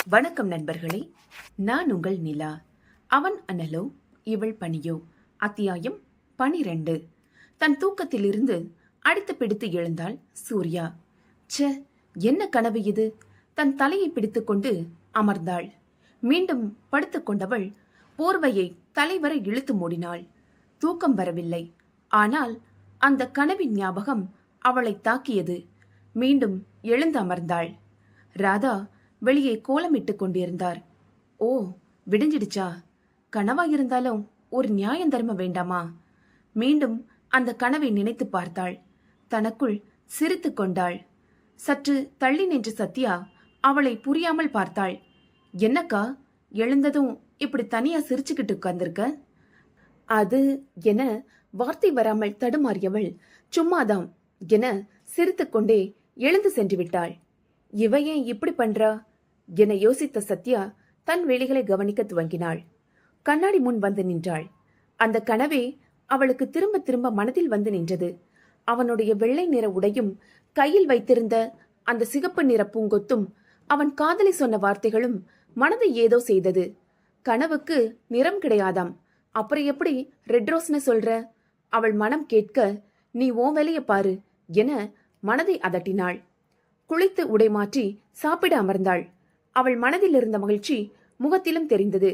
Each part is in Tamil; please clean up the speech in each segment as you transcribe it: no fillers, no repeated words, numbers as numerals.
வணக்கம் நண்பர்களே, நான் உங்கள் நிலா. அவன் அனலோ இவள் பனியோ. அத்தியாயம் 12. தன் தூக்கத்திலிருந்து அடித்து பிடித்து எழுந்தாள் சூர்யா. ச்சே, என்ன கனவு இது? தன் தலையை பிடித்துக்கொண்டு அமர்ந்தாள். மீண்டும் படுத்துக்கொண்டவள் போர்வையை தலைவரை இழுத்து மூடினாள். தூக்கம் வரவில்லை. ஆனால் அந்த கனவின் ஞாபகம் அவளை தாக்கியது. மீண்டும் எழுந்து அமர்ந்தாள். ராதா வெளியே கோலமிட்டுக் கொண்டிருந்தார். ஓ, விடிஞ்சிடுச்சா? கனவாயிருந்தாலும் ஒரு நியாயம் தர்ம வேண்டாமா? மீண்டும் அந்த கனவை நினைத்து பார்த்தாள். தனக்குள் சிரித்து கொண்டாள். சற்று தள்ளி நின்ற சத்யா அவளை புரியாமல் பார்த்தாள். என்னக்கா, எழுந்ததும் இப்படி தனியா சிரிச்சுக்கிட்டு உட்கார்ந்திருக்க? அது என வார்த்தை வராமல் தடுமாறியவள் சும்மாதான் என சிரித்துக்கொண்டே எழுந்து சென்று விட்டாள். இவ ஏன் இப்படி பண்றா என யோசித்த சத்யா தன் வேலைகளை கவனிக்க துவங்கினாள். கண்ணாடி முன் வந்து நின்றாள். அந்த கனவே அவளுக்கு திரும்ப திரும்ப மனதில் வந்து நின்றது. அவனுடைய வெள்ளை நிற உடையும் கையில் வைத்திருந்த அந்த சிகப்பு நிற பூங்கொத்தும் அவன் காதலி சொன்ன வார்த்தைகளும் மனதை ஏதோ செய்தது. கனவுக்கு நிறம் கிடையாதாம், அப்புறம் எப்படி ரெட் ரோஸ்னு சொல்ற? அவள் மனம் கேட்க, நீ ஓ வேலைய பாரு என மனதை அதட்டினாள். குளித்து உடை மாற்றி சாப்பிட அமர்ந்தாள். அவள் மனதில் இருந்த மகிழ்ச்சி முகத்திலும் தெரிந்தது.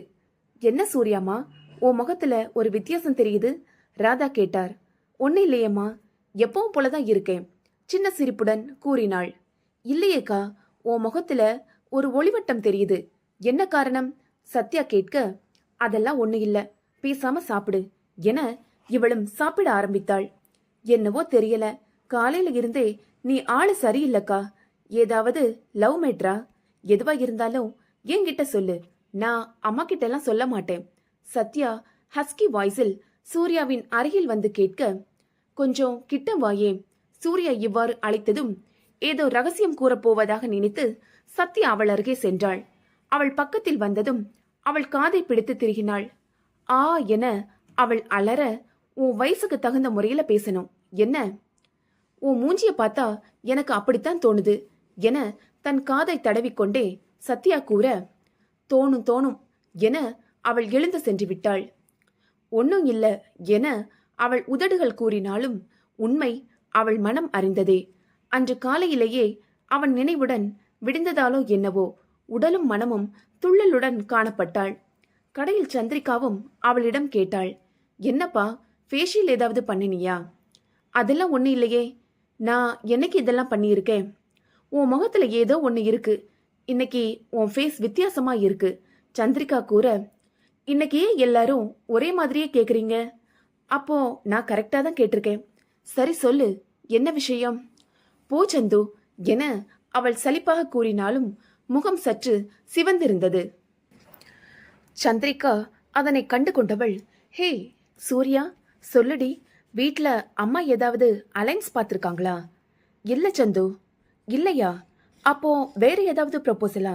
என்ன சூர்யாமா, ஓ முகத்துல ஒரு வித்தியாசம் தெரியுது? ராதா கேட்டார். ஒன்னு இல்லையேம்மா, எப்பவும் போலதான் இருக்கேன், சின்ன சிரிப்புடன் கூறினாள். இல்லையேக்கா, ஓ முகத்துல ஒரு ஒளிவட்டம் தெரியுது, என்ன காரணம்? சத்யா கேட்க, அதெல்லாம் ஒண்ணு இல்ல, பேசாம சாப்பிடு என இவளும் சாப்பிட ஆரம்பித்தாள். என்னவோ தெரியல, காலையில இருந்தே நீ ஆளு சரியில்லக்கா. ஏதாவது லவ் மேட்ரா? எதுவா இருந்தாலும் என்கிட்ட சொல்லு, நான் அம்மா கிட்ட எல்லாம் சொல்ல மாட்டேன். சத்யா ஹஸ்கி வாய்ஸில் சூர்யாவின் அருகில் வந்து கேட்க, கொஞ்சம் கிட்ட வாயே. சூர்யா இவ்வாறு அழைத்ததும் ஏதோ ரகசியம் கூறப்போவதாக நினைத்து சத்யா அவள் அருகே சென்றாள். அவள் பக்கத்தில் வந்ததும் அவள் காதை பிடித்து திருகினாள். ஆ என அவள் அலற, உன் வயசுக்கு தகுந்த முறையில பேசணும் என்ன? உன் மூஞ்சிய பார்த்தா எனக்கு அப்படித்தான் தோணுது என தன் காதை தடவிக்கொண்டே சத்யா கூற, தோணும் தோணும் என அவள் எழுந்து சென்று விட்டாள். ஒன்னும் இல்ல என அவள் உதடுகள் கூறினாலும் உண்மை அவள் மனம் அறிந்ததே. அன்று காலையிலேயே அவன் நினைவுடன் விடிந்ததாலோ என்னவோ உடலும் மனமும் துள்ளலுடன் காணப்பட்டாள். கடையில் சந்திரிகாவும் அவளிடம் கேட்டாள், என்னப்பா, ஃபேஷியல் ஏதாவது பண்ணினியா? அதெல்லாம் ஒன்னும் இல்லையே, நான் என்னைக்கு இதெல்லாம் பண்ணியிருக்கேன்? உன் முகத்துல ஏதோ ஒன்று இருக்கு, இன்னைக்கு உன் ஃபேஸ் வித்தியாசமா இருக்கு சந்திரிகா கூற, இன்னைக்கு எல்லாரும் ஒரே மாதிரியே கேக்குறீங்க? அப்போ நான் கரெக்டா தான் கேட்டிருக்கேன். சரி சொல்லு, என்ன விஷயம்? போ சந்து என அவள் சலிப்பாக கூறினாலும் முகம் சற்று சிவந்திருந்தது. சந்திரிகா அதனை கண்டு கொண்டவள், ஹே சூர்யா, சொல்லுடி, வீட்ல அம்மா ஏதாவது அலைன்ஸ் பார்த்திருக்காங்களா? இல்ல சந்து. இல்லையா? அப்போ வேற ஏதாவது ப்ரொபோசலா?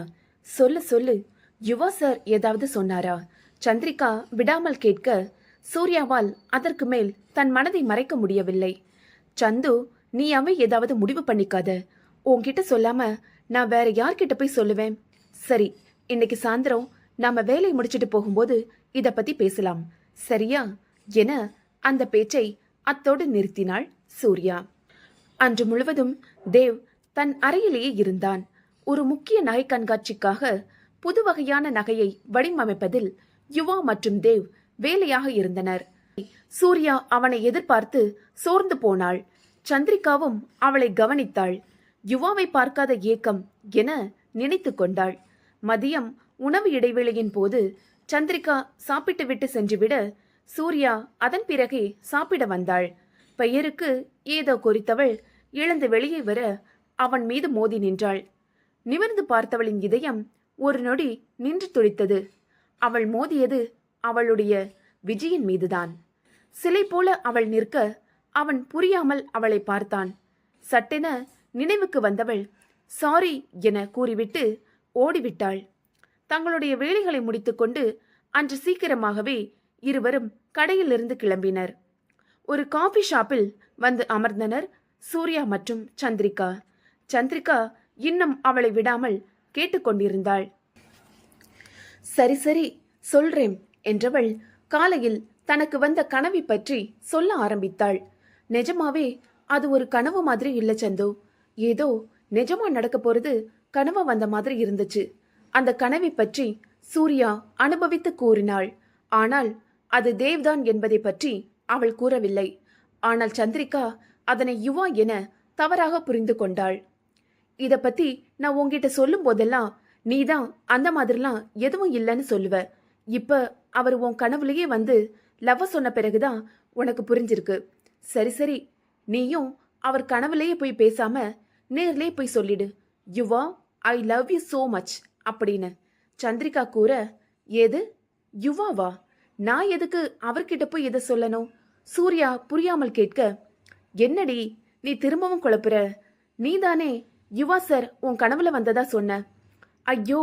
சொல்லு சொல்லு, யுவா சார் ஏதாவது சொன்னாரா? சந்திரிகா விடாமல் கேட்க, சூர்யாவால் அதற்கு மேல் தன் மனதை மறைக்க முடியவில்லை. சந்து, நீ ஏதாவது முடிவு பண்ணிக்காத. உன்கிட்ட சொல்லாம நான் வேற யார்கிட்ட போய் சொல்லுவேன்? சரி, இன்னைக்கு சாயந்தரம் நாம வேலை முடிச்சிட்டு போகும்போது இத பத்தி பேசலாம், சரியா என அந்த பேச்சை அத்தோடு நிறுத்தினாள் சூர்யா. அன்று முழுவதும் தேவ் தன் அறையிலேயே இருந்தான். ஒரு முக்கிய நகை கண்காட்சிக்காக புது வகையான நகையை வடிவமைப்பதில் யுவா மற்றும் தேவ் வேலையாக இருந்தனர். சூர்யா அவனை எதிர்பார்த்து சோர்ந்து போனாள். சந்திரிகாவும் அவளை கவனித்தாள். யுவாவை பார்க்காத ஏக்கம் என நினைத்து கொண்டாள். மதியம் உணவு இடைவேளையின் போது சந்திரிகா சாப்பிட்டு விட்டு சென்றுவிட சூர்யா அதன் பிறகே சாப்பிட வந்தாள். பெயருக்கு ஏதோ குறித்தவள் எழுந்து வெளியே வர அவன் மீது மோதி நின்றாள். நிமிர்ந்து பார்த்தவளின் இதயம் ஒரு நொடி நின்று துடித்தது. அவள் மோதியது அவளுடைய விஜயின் மீதுதான். சிலை போல அவள் நிற்க அவன் புரியாமல் அவளை பார்த்தான். சட்டென நினைவுக்கு வந்தவள் சாரி என கூறிவிட்டு ஓடிவிட்டாள். தங்களுடைய வேலைகளை முடித்துக்கொண்டு அன்று சீக்கிரமாகவே இருவரும் கடையிலிருந்து கிளம்பினர். ஒரு காபி ஷாப்பில் வந்து அமர்ந்தனர் சூர்யா மற்றும் சந்திரிகா. சந்திரிகா இன்னும் அவளை விடாமல் கேட்டுக்கொண்டிருந்தாள். சரி சரி சொல்றேன் என்றவள் காலையில் தனக்கு வந்த கனவை பற்றி சொல்ல ஆரம்பித்தாள். நிஜமாவே அது ஒரு கனவு மாதிரி இல்ல சந்து. ஏதோ நிஜமா நடக்க போறது கனவா வந்த மாதிரி இருந்துச்சு. அந்த கனவை பற்றி சூர்யா அனுபவித்து கூறினாள். ஆனால் அது தேவ்தான் என்பதை பற்றி அவள் கூறவில்லை. ஆனால் சந்திரிகா அதனை யுவா என தவறாக புரிந்து கொண்டாள். இத பத்தி நான் உன்கிட்ட சொல்லும் போதெல்லாம் நீதான் அந்த மாதிரிலாம் எதுவும் இல்லைன்னு சொல்லுவ. இப்ப அவர் உன் கனவுலயே வந்து லவ் சொன்ன பிறகுதான் உனக்கு புரிஞ்சிருக்கு. சரி சரி, நீயும் அவர் கனவுலயே போய் பேசாம நேர்லயே போய் சொல்லிடு, Yuva I love you so much அப்படின்னு. சந்திரிகா கூற, ஏது யுவாவா? நான் எதுக்கு அவர்கிட்ட போய் எதை சொல்லணும்? சூர்யா புரியாமல் கேட்க, என்னடி நீ திரும்பவும் குழப்புற? நீதானே யுவா சார் உன் கனவுல வந்ததா சொன்ன. ஐயோ,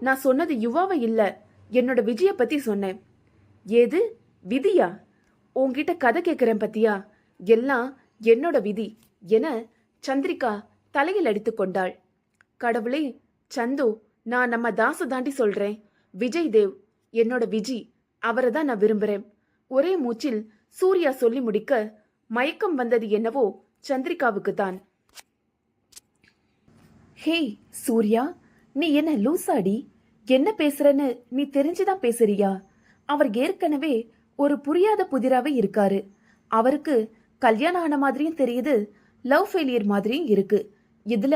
நான் சொன்னது யுவாவை இல்ல, என்னோட விஜய பத்தி சொன்னேன். ஏது விதியா? உன்கிட்ட கதை கேட்கிறேன் பத்தியா, எல்லாம் என்னோட விதி என சந்திரிகா தலையில் அடித்து கொண்டாள். கடவுளே, சந்து, நான் நம்ம தாசு தாண்டி சொல்றேன். விஜய் தேவ் என்னோட விஜி, அவரை தான் நான் விரும்புறேன். ஒரே மூச்சில் சூர்யா சொல்லி முடிக்க மயக்கம் வந்தது என்னவோ சந்திரிகாவுக்கு தான். ஹே சூர்யா, நீ என்ன லூசாடி? என்ன பேசுறன்னு நீ தெரிஞ்சுதான் பேசுறியா? அவர் ஏற்கனவே ஒரு புரியாத புதிராவே இருக்காரு. அவருக்கு கல்யாணம் ஆன மாதிரியும் தெரியுது, லவ் ஃபெயிலியர் மாதிரியும் இருக்கு. இதுல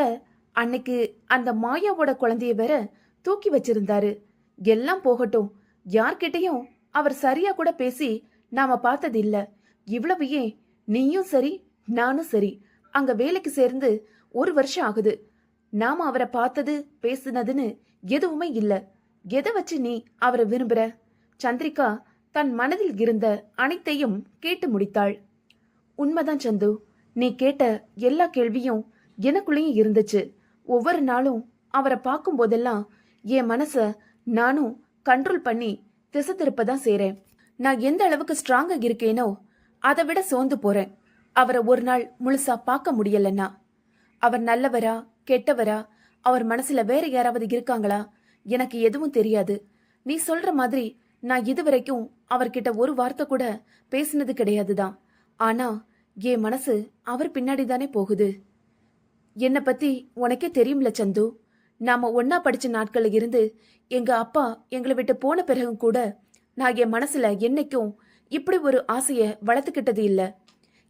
அன்னைக்கு அந்த மாயாவோட குழந்தைய வேற தூக்கி வச்சிருந்தாரு. எல்லாம் போகட்டும், யார்கிட்டையும் அவர் சரியா கூட பேசி நாம பார்த்தது இல்ல. இவ்வளவு ஏன், நீயும் சரி நானும் சரி அங்க வேலைக்கு சேர்ந்து 1 வருஷம் ஆகுது. நாம அவரை பார்த்தது பேசுனதுன்னு எதுவுமே இல்ல. எதை வச்சு நீ அவரை விரும்புற? சந்திரிகா தன் மனதில் இருந்த அனைத்தையும் கேட்டு முடித்தாள். உண்மைதான் சந்து, நீ கேட்ட எல்லா கேள்வியும் எனக்குள்ளேயும் இருந்துச்சு. ஒவ்வொரு நாளும் அவரை பார்க்கும் போதெல்லாம் என் மனச நானும் கண்ட்ரோல் பண்ணி திசை திருப்பதான் செய்றேன். நான் எந்த அளவுக்கு ஸ்ட்ராங்கா இருக்கேனோ அதை விட சோர்ந்து போறேன். அவரை ஒரு நாள் முழுசா பார்க்க முடியலன்னா. அவர் நல்லவரா கெட்டவரா, அவர் மனசுல வேற யாராவது இருக்காங்களா, எனக்கு எதுவும் தெரியாது. நீ சொல்ற மாதிரி நான் இதுவரைக்கும் அவர்கிட்ட ஒரு வார்த்தை கூட பேசினது கிடையாதுதான். ஆனா என் மனசு அவர் பின்னாடி தானே போகுது. என்னை பத்தி உனக்கே தெரியும்ல சந்து. நாம ஒன்னா படிச்ச நாட்கள்ல இருந்து எங்க அப்பா எங்களை விட்டு போன பிறகும் கூட நான் என் மனசுல என்னைக்கும் இப்படி ஒரு ஆசைய வளர்த்துக்கிட்டது இல்ல.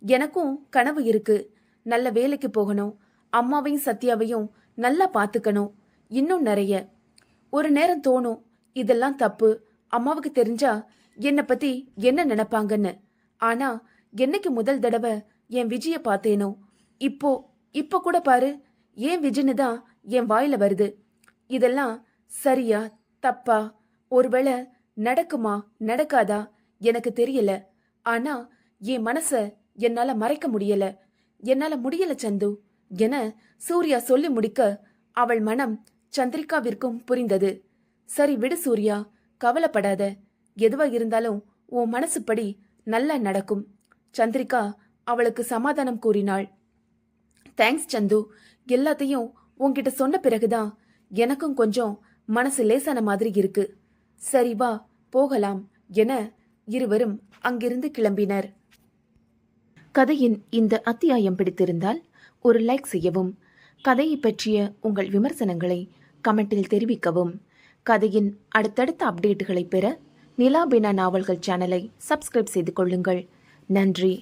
எனக்கும் கனவு இருக்கு. நல்ல வேலைக்கு போகணும், அம்மாவையும் சத்யாவையும் நல்லா பாத்துக்கணும், இன்னும் நிறைய. ஒரு நேரம் தோணும், இதெல்லாம் தப்பு, அம்மாவுக்கு தெரிஞ்சா என்னை பத்தி என்ன நினைப்பாங்கன்னு. ஆனா என்னைக்கு முதல் தடவை என் விஜய பார்த்தேனோ, இப்போ கூட பாரு, ஏன் விஜின்னு தான் என் வாயில வருது. இதெல்லாம் சரியா தப்பா, ஒருவேளை நடக்குமா நடக்காதா எனக்கு தெரியல. ஆனா என் மனச என்னால மறைக்க முடியல, என்னால முடியல சந்து என சூர்யா சொல்லி முடிக்க அவள் மனம் சந்திரிகாவிற்கும் புரிந்தது. சரி விடு சூர்யா, கவலைப்படாத. எதுவா இருந்தாலும் உன் மனசுப்படி நல்லா நடக்கும். சந்திரிகா அவளுக்கு சமாதானம் கூறினாள். தேங்க்ஸ் சந்து, எல்லாத்தையும் உன்கிட்ட சொன்ன பிறகுதான் எனக்கும் கொஞ்சம் மனசு லேசான மாதிரி இருக்கு. சரி வா போகலாம் என இருவரும் அங்கிருந்து கிளம்பினர். கதையின் இந்த அத்தியாயம் பிடித்திருந்தால் ஒரு லைக் செய்யவும். கதையை பற்றிய உங்கள் விமர்சனங்களை கமெண்டில் தெரிவிக்கவும். கதையின் அடுத்தடுத்த அப்டேட்டுகளை பெற நிலாபேனா நாவல்கள் சேனலை சப்ஸ்கிரைப் செய்து கொள்ளுங்கள். நன்றி.